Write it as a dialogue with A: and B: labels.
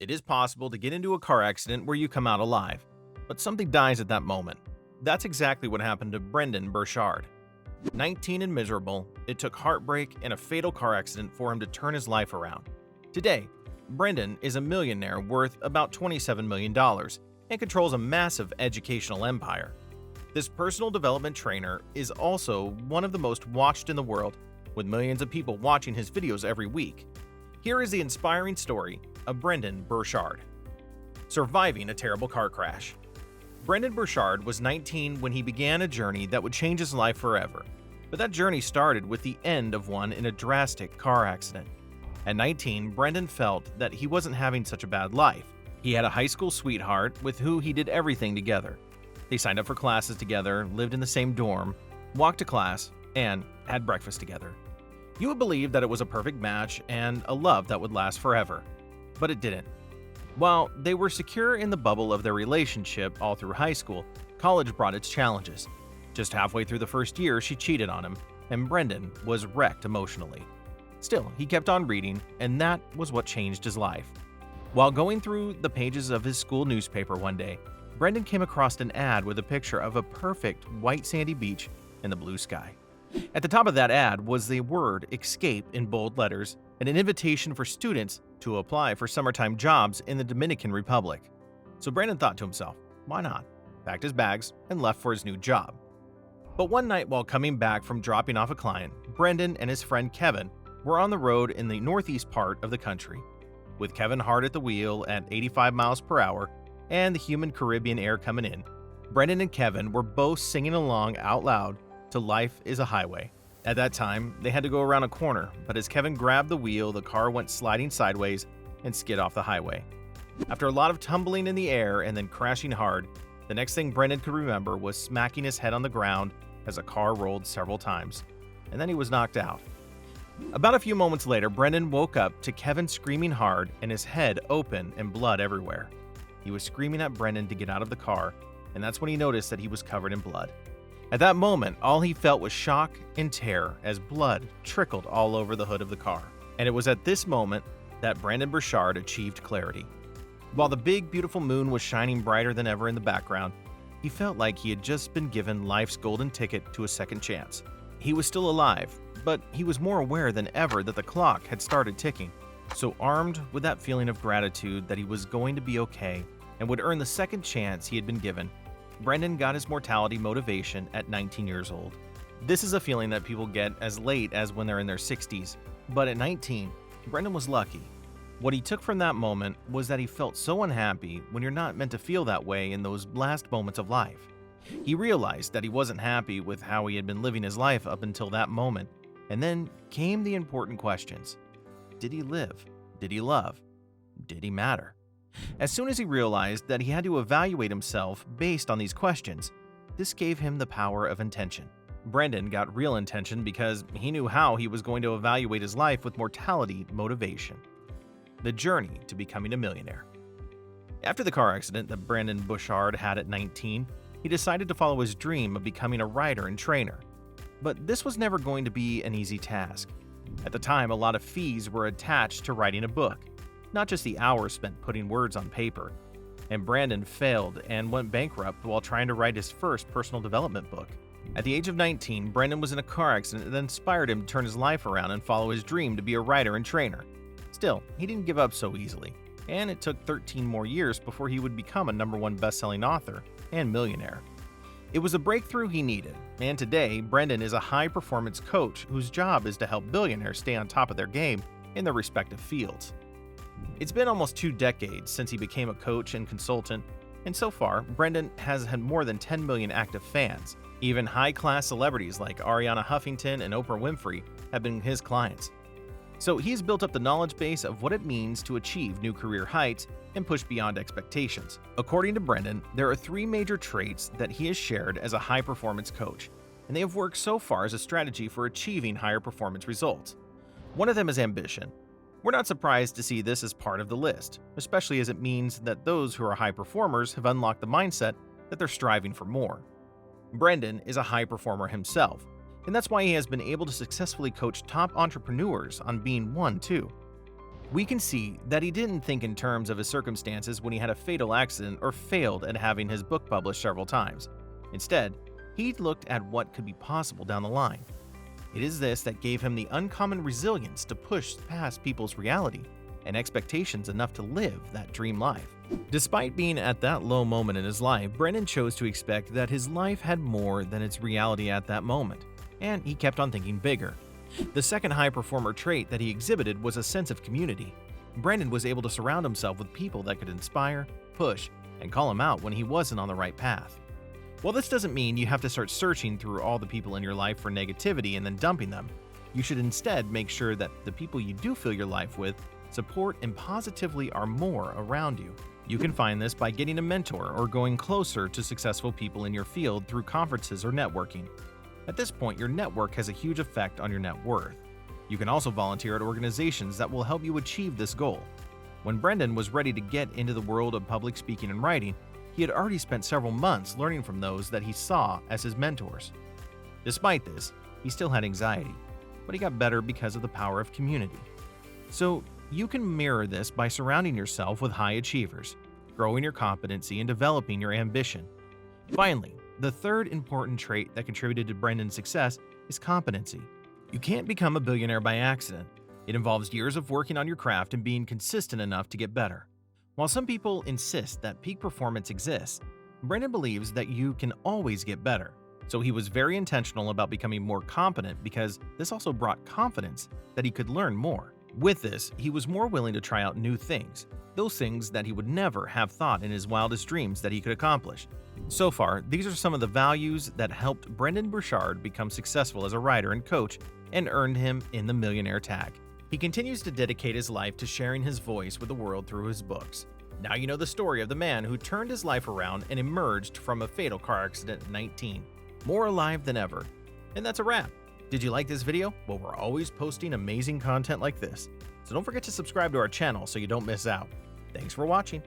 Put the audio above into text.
A: It is possible to get into a car accident where you come out alive, but something dies at that moment. That's exactly what happened to Brendon Burchard. 19 and miserable, it took heartbreak and a fatal car accident for him to turn his life around. Today, Brendon is a millionaire worth about $27 million and controls a massive educational empire. This personal development trainer is also one of the most watched in the world, with millions of people watching his videos every week. Here is the inspiring story of Brendon Burchard. Surviving a terrible car crash. Brendon Burchard was 19 when he began a journey that would change his life forever. But that journey started with the end of one in a drastic car accident. At 19, Brendon felt that he wasn't having such a bad life. He had a high school sweetheart with who he did everything together. They signed up for classes together, lived in the same dorm, walked to class, and had breakfast together. You would believe that it was a perfect match and a love that would last forever. But it didn't. While they were secure in the bubble of their relationship all through high school, college brought its challenges. Just halfway through the first year, she cheated on him, and Brendon was wrecked emotionally. Still, he kept on reading, and that was what changed his life. While going through the pages of his school newspaper one day, Brendon came across an ad with a picture of a perfect white sandy beach and the blue sky. At the top of that ad was the word "escape" in bold letters and an invitation for students to apply for summertime jobs in the Dominican Republic. So Brendon thought to himself, why not? Packed his bags and left for his new job. But one night while coming back from dropping off a client, Brendon and his friend Kevin were on the road in the northeast part of the country. With Kevin hard at the wheel at 85 miles per hour and the humid Caribbean air coming in, Brendon and Kevin were both singing along out loud to "Life is a Highway." At that time, they had to go around a corner, but as Kevin grabbed the wheel, the car went sliding sideways and skid off the highway. After a lot of tumbling in the air and then crashing hard, the next thing Brendon could remember was smacking his head on the ground as a car rolled several times, and then he was knocked out. About a few moments later, Brendon woke up to Kevin screaming hard and his head open and blood everywhere. He was screaming at Brendon to get out of the car, and that's when he noticed that he was covered in blood. At that moment, all he felt was shock and terror as blood trickled all over the hood of the car. And it was at this moment that Brendon Burchard achieved clarity. While the big, beautiful moon was shining brighter than ever in the background, he felt like he had just been given life's golden ticket to a second chance. He was still alive, but he was more aware than ever that the clock had started ticking. So armed with that feeling of gratitude that he was going to be okay and would earn the second chance he had been given, Brendon got his mortality motivation at 19 years old. This is a feeling that people get as late as when they're in their 60s, but at 19, Brendon was lucky. What he took from that moment was that he felt so unhappy when you're not meant to feel that way in those last moments of life. He realized that he wasn't happy with how he had been living his life up until that moment, and then came the important questions. Did he live? Did he love? Did he matter? As soon as he realized that he had to evaluate himself based on these questions, this gave him the power of intention. Brendon got real intention because he knew how he was going to evaluate his life with mortality motivation. The journey to becoming a millionaire. After the car accident that Brendon Burchard had at 19, he decided to follow his dream of becoming a writer and trainer. But this was never going to be an easy task. At the time, a lot of fees were attached to writing a book, not just the hours spent putting words on paper. And Brendon failed and went bankrupt while trying to write his first personal development book. At the age of 19, Brendon was in a car accident that inspired him to turn his life around and follow his dream to be a writer and trainer. Still, he didn't give up so easily, and it took 13 more years before he would become a #1 best-selling author and millionaire. It was a breakthrough he needed, and today, Brendon is a high-performance coach whose job is to help billionaires stay on top of their game in their respective fields. It's been almost 2 decades since he became a coach and consultant, and so far, Brendon has had more than 10 million active fans. Even high-class celebrities like Ariana Huffington and Oprah Winfrey have been his clients. So he's built up the knowledge base of what it means to achieve new career heights and push beyond expectations. According to Brendon, there are 3 major traits that he has shared as a high-performance coach, and they have worked so far as a strategy for achieving higher performance results. One of them is ambition. We're not surprised to see this as part of the list, especially as it means that those who are high performers have unlocked the mindset that they're striving for more. Brendon is a high performer himself, and that's why he has been able to successfully coach top entrepreneurs on being one too. We can see that he didn't think in terms of his circumstances when he had a fatal accident or failed at having his book published several times. Instead, he looked at what could be possible down the line. It is this that gave him the uncommon resilience to push past people's reality and expectations enough to live that dream life. Despite being at that low moment in his life, Brendon chose to expect that his life had more than its reality at that moment, and he kept on thinking bigger. The second high performer trait that he exhibited was a sense of community. Brendon was able to surround himself with people that could inspire, push, and call him out when he wasn't on the right path. While this doesn't mean you have to start searching through all the people in your life for negativity and then dumping them, you should instead make sure that the people you do fill your life with support and positively are more around you. You can find this by getting a mentor or going closer to successful people in your field through conferences or networking. At this point, your network has a huge effect on your net worth. You can also volunteer at organizations that will help you achieve this goal. When Brendon was ready to get into the world of public speaking and writing, he had already spent several months learning from those that he saw as his mentors. Despite this, he still had anxiety, but he got better because of the power of community. So, you can mirror this by surrounding yourself with high achievers, growing your competency, and developing your ambition. Finally, the third important trait that contributed to Brendon's success is competency. You can't become a billionaire by accident. It involves years of working on your craft and being consistent enough to get better. While some people insist that peak performance exists, Brendon believes that you can always get better. So he was very intentional about becoming more competent because this also brought confidence that he could learn more. With this, he was more willing to try out new things, those things that he would never have thought in his wildest dreams that he could accomplish. So far, these are some of the values that helped Brendon Burchard become successful as a writer and coach and earned him in the Millionaire tag. He continues to dedicate his life to sharing his voice with the world through his books. Now you know the story of the man who turned his life around and emerged from a fatal car accident at 19, more alive than ever. And that's a wrap. Did you like this video? Well, we're always posting amazing content like this, so don't forget to subscribe to our channel so you don't miss out. Thanks for watching.